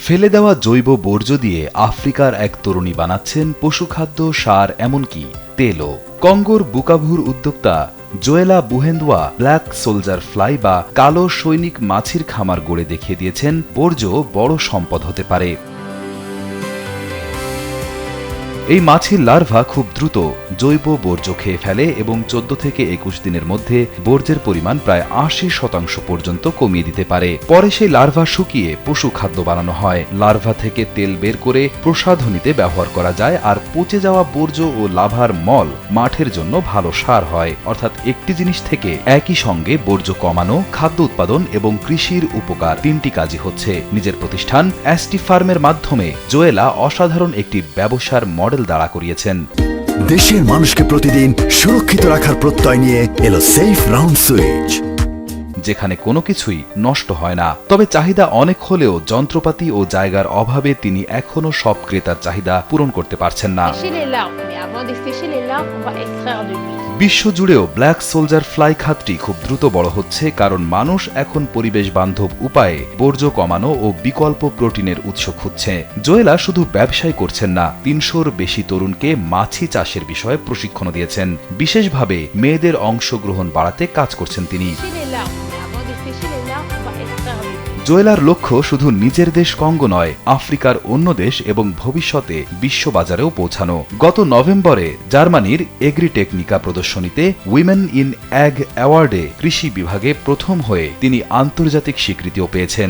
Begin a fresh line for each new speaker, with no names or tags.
ফেলে দেওয়া জৈব বর্জ্য দিয়ে আফ্রিকার এক তরুণী বানাচ্ছেন পশুখাদ্য, সার, এমনকি তেলও। কঙ্গোর বুকাভুর উদ্যোক্তা জোয়েলা বুহেন্দোয়া ব্ল্যাক সোলজার ফ্লাই বা কালো সৈনিক মাছির খামার গড়ে দেখিয়ে দিয়েছেন বর্জ্য বড় সম্পদ হতে পারে। এই মাছির লার্ভা খুব দ্রুত জৈব বর্জ্য খেয়ে ফেলে এবং 14 থেকে 21 দিনের মধ্যে বর্জ্যের পরিমাণ প্রায় 80% পর্যন্ত কমিয়ে দিতে পারে। পরে সেই লার্ভা শুকিয়ে পশু খাদ্য বানানো হয়। লার্ভা থেকে তেল বের করে প্রসাধনীতে ব্যবহার করা যায়, আর পচে যাওয়া বর্জ্য ও লার্ভার মল মাঠের জন্য ভালো সার হয়। অর্থাৎ একটি জিনিস থেকে একই সঙ্গে বর্জ্য কমানো, খাদ্য উৎপাদন এবং কৃষির উপকার, তিনটি কাজই হচ্ছে। নিজের প্রতিষ্ঠান অ্যাস্টি ফার্মের মাধ্যমে জোয়েলা অসাধারণ একটি ব্যবসার মডেল দাঁড়া করিয়েছেন।
দেশের মানুষকে প্রতিদিন সুরক্ষিত রাখার প্রত্যয় নিয়ে এলো সেফ রাউন্ড সুইচ,
যেখানে কোনো কিছুই নষ্ট হয় না। তবে চাহিদা অনেক হলেও যন্ত্রপাতি ও জায়গার অভাবে তিনি এখনো সব ক্রেতার চাহিদা পূরণ করতে পারছেন না। বিশ্বজুড়েও ব্ল্যাক সোলজার ফ্লাই খাতটি খুব দ্রুত বড় হচ্ছে, কারণ মানুষ এখন পরিবেশ বান্ধব উপায়ে বর্জ্য কমানো ও বিকল্প প্রোটিনের উৎস খুঁজছে। জোয়েলা শুধু ব্যবসায় করছেন না, 300-র বেশি তরুণকে মাছি চাষের বিষয়ে প্রশিক্ষণ দিয়েছেন। বিশেষভাবে মেয়েদের অংশগ্রহণ বাড়াতে কাজ করছেন তিনি। জোয়েলার লক্ষ্য শুধু নিজের দেশ কঙ্গো নয়, আফ্রিকার অন্য দেশ এবং ভবিষ্যতে বিশ্ববাজারেও পৌঁছানো। গত নভেম্বরে জার্মানির এগ্রিটেকনিকা প্রদর্শনীতে উইমেন ইন অ্যাগ অ্যাওয়ার্ডে কৃষি বিভাগে প্রথম হয়ে তিনি আন্তর্জাতিক স্বীকৃতিও পেয়েছেন।